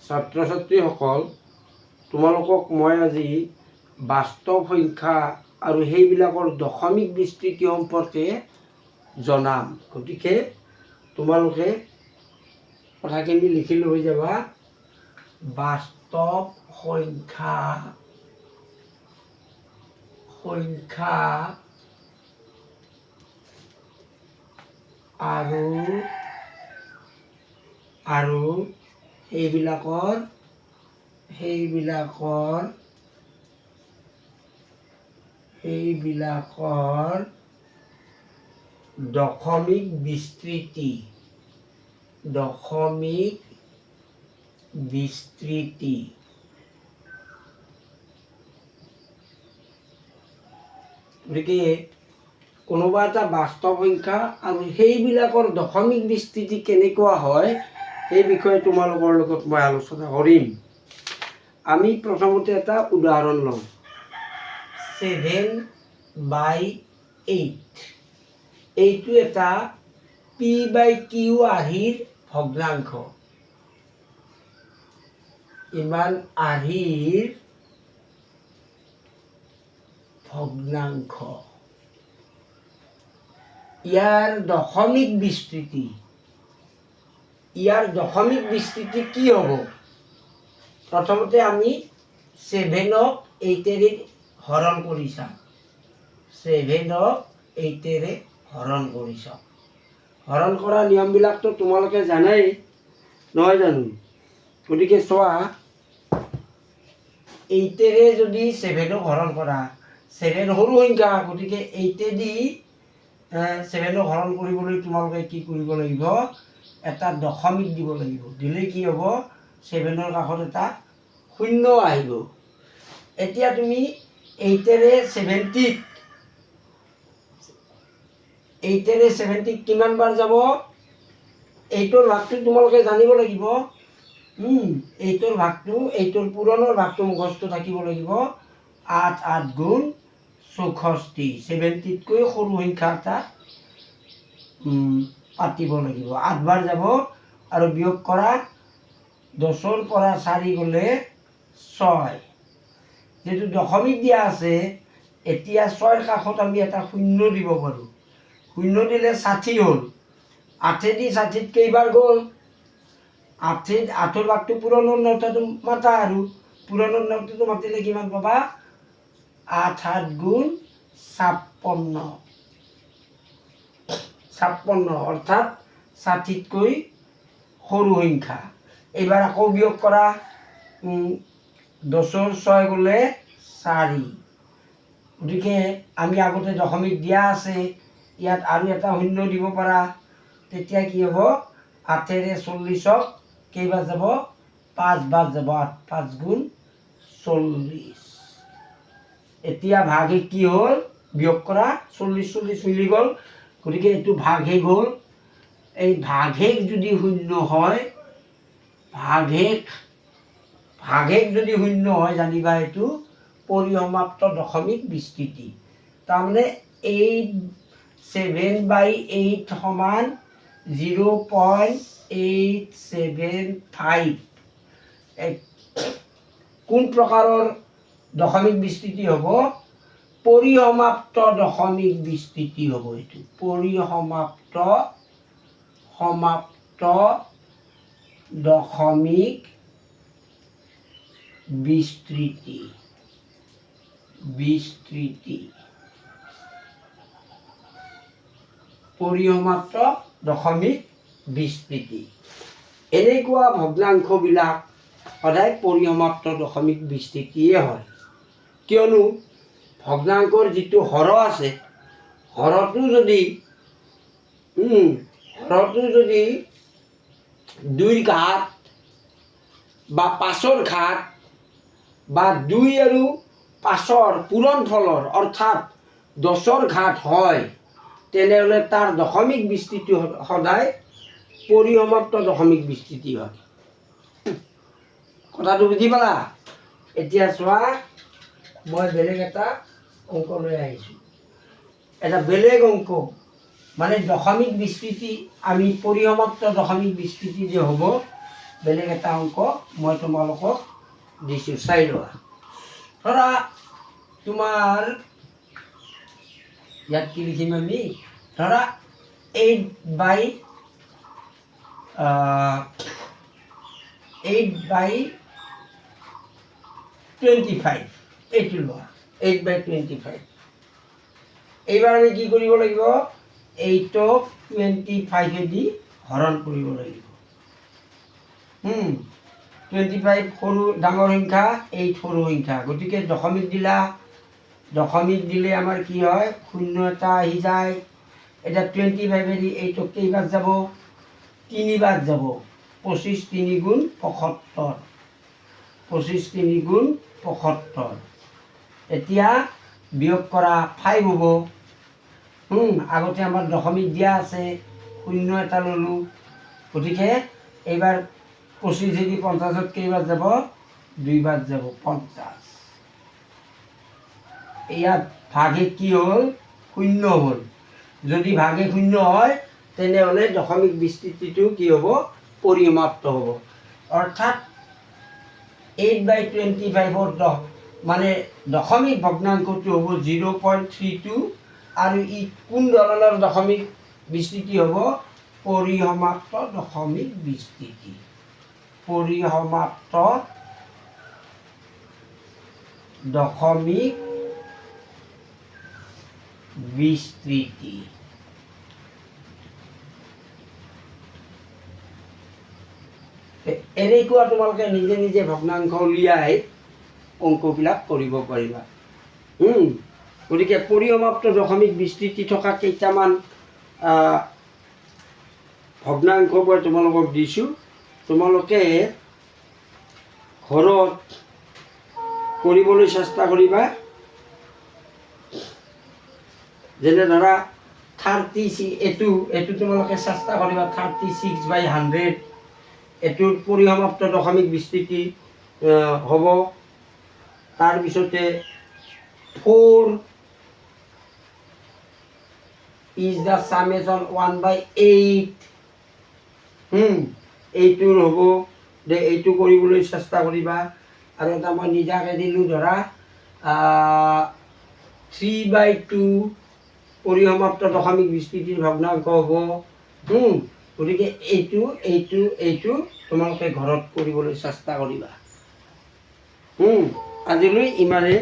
ছাত্ৰ ছাত্ৰীসকল, তোমালোকক মই আজি বাস্তৱ সংখ্যা আৰু সেইবিলাকৰ দশমিক বিস্তৃতি সম্পৰ্কে জনাম। গতিকে তোমালোকে কথাখিনি লিখি লৈ যাবা। বাস্তৱ সংখ্যা আৰু সেইবিলাকৰ দশমিক বিস্তৃতি গতিকে কোনোবা এটা বাস্তৱ সংখ্যা আৰু সেইবিলাকৰ দশমিক বিস্তৃতি কেনেকুৱা হয় সেই বিষয়ে তোমালোকৰ লগত মই আলোচনা কৰিম। আমি প্ৰথমতে এটা উদাহৰণ লওঁ। 7/8 এইটো এটা p/q আৰ্হিৰ ভগ্নাংশ। ইমান আৰ্হিৰ ভগ্নাংশ। ইয়াৰ দশমিক বিস্তৃতি কি হ'ব? প্ৰথমতে আমি 7ক 8ৰে হৰণ কৰি চাম। 7ক 8ৰে হৰণ কৰি চাম। হৰণ কৰা নিয়মবিলাকতো তোমালোকে জানাই, নহয় জানো? গতিকে চোৱা, 8ৰে যদি 7ক হৰণ কৰা, 7 সৰু সংখ্যা, গতিকে 8দি 7ক হৰণ কৰিবলৈ তোমালোকে কি কৰিব লাগিব? এটা দশমিক দিব লাগিব। দিলে কি হ'ব? 7ৰ কাষত এটা শূন্য আহিব। এতিয়া তুমি 8ৰে 70ক কিমান বাৰ যাব? 8ৰ ভাগটো তোমালোকে জানিব লাগিব। 8ৰ ভাগটো, 8ৰ পূৰণৰ ভাগটো মুখস্থ থাকিব লাগিব। 8 গুণ 64। 70তকৈ সৰু সংখ্যা এটা পাতিব লাগিব। 8 বাৰ যাব আৰু বিয়োগ কৰা। 10ৰ পৰা 4 গ'লে 6। যিহেতু দশমিক দিয়া আছে, এতিয়া 6ৰ কাষত আমি এটা শূন্য দিব পাৰোঁ। শূন্য দিলে 60 হ'ল। 8দি 60ত কেইবাৰ গ'ল? 8ৰ ভাগটো পূৰণৰ নটাটো মাতা, আৰু পূৰণৰ নটাটো মাতিলে কিমান পাবা? 8 গুণ 56, অৰ্থাৎ 60তকৈ সৰু সংখ্যা। এইবাৰ আকৌ বিয়োগ কৰা। 10ৰ 6 গ'লে 4। গতিকে আমি আগতে দশমিক দিয়া আছে, ইয়াত আৰু এটা শূন্য দিব পাৰা। তেতিয়া কি হ'ব? 8ৰে 40ক কেইবাৰ যাব? 5 বাৰ যাব। 8 গুণ 40। এতিয়া ভাগে কি হ'ল? বিয়োগ কৰা। 40 মিলি গ'ল। গতিকে এইটো ভাগশেষ হ'ল। এই ভাগশেষ যদি শূন্য হয়, জানিবা এইটো পৰিসমাপ্ত দশমিক বিস্তৃতি। তাৰমানে 7/8 সমান 0.875। কোন প্ৰকাৰৰ দশমিক বিস্তৃতি হ'ব? পৰিসমাপ্ত দশমিক বিস্তৃতি হ'ব। এইটো পৰিসমাপ্ত দশমিক বিস্তৃতি। পৰিসমাপ্ত দশমিক বিস্তৃতি। এনেকুৱা ভগ্নাংশবিলাক সদায় পৰিসমাপ্ত দশমিক বিস্তৃতিয়ে হয়। কিয়নো ভগ্নাংকৰ যিটো হৰ আছে, হৰটো যদি 2ৰ ঘাত বা 5ৰ ঘাত বা 2 আৰু 5ৰ পূৰণফলৰ অৰ্থাৎ 10ৰ ঘাত হয়, তেনেহ'লে তাৰ দশমিক বিস্তৃতি সদায় পৰিসমাপ্ত দশমিক বিস্তৃতি হয়। কথাটো বুজি পালা? এতিয়া চোৱা, মই বেলেগ এটা অংক লৈ আহিছোঁ। এটা বেলেগ অংক মানে দশমিক বিস্তৃতি আমি পৰিসমাপ্ত দশমিক বিস্তৃতি যে হ'ব বেলেগ এটা অংক মই তোমালোকক দিছোঁ, চাই লোৱা। ধৰা তোমাৰ ইয়াত কি লিখিম আমি, ধৰা 8/25 এইটো লোৱা, 8/25। এইবাৰ আমি কি কৰিব লাগিব, 8ক 25 হৰণ কৰিব লাগিব। 25 সৰু ডাঙৰ সংখ্যা, 8 সৰু সংখ্যা, গতিকে দশমিক দিলা, দশমিক দিলে আমাৰ কি হয়, 0 এটা আহি যায়। এতিয়া 25 8ক কেইবাৰ যাব, 3 বাৰ যাব। 25 3 গুণ 75, 25 3 গুণ 75। এতিয়া বিয়োগ কৰা 5 হ'ব। আগতে আমাৰ দশমিক দিয়া আছে, 0 এটা ল'লোঁ, গতিকে এইবাৰ 25 50ত কেইবাৰ যাব, 2 বাৰ যাব, 50। ইয়াত ভাগে কি হ'ল, 0 হ'ল। যদি ভাগে 0 হয় তেনেহ'লে দশমিক বিস্তৃতিটো কি হ'ব, পৰিসমাপ্ত হ'ব। অৰ্থাৎ 8/25 মানে দশমিক ভগ্নাংশটো হ'ব 0.32, আৰু ই কোন ধৰণৰ দশমিক বিস্তৃতি হ'ব, পৰিসমাপ্ত দশমিক বিস্তৃতি। পৰিসমাপ্ত দশমিক বিস্তৃতি। এনেকুৱা তোমালোকে নিজে নিজে ভগ্নাংশ উলিয়াই অংকবিলাক কৰিব পাৰিবা। গতিকে পৰিসমাপ্ত দশমিক বিস্তৃতি থকা কেইটামান ভগ্নাংশ মই তোমালোকক দিছোঁ, তোমালোকে ঘৰত কৰিবলৈ চেষ্টা কৰিবা। যেনে ধৰা 36, এইটো তোমালোকে চেষ্টা কৰিবা, 36/100 এইটোৰ পৰিসমাপ্ত দশমিক বিস্তৃতি হ'ব। তাৰপিছতে 4 is the summation 1/8, এইটোৰ হ'ব দে, এইটো কৰিবলৈ চেষ্টা কৰিবা। আৰু এটা মই নিজাকে দিলোঁ, ধৰা 3/2 পৰিসমাপ্ত দশমিক বিস্তৃতিৰ ভগ্নাংশ হ'ব। গতিকে এইটো তোমালোকে ঘৰত কৰিবলৈ চেষ্টা কৰিবা। আজিলৈ ইমানে।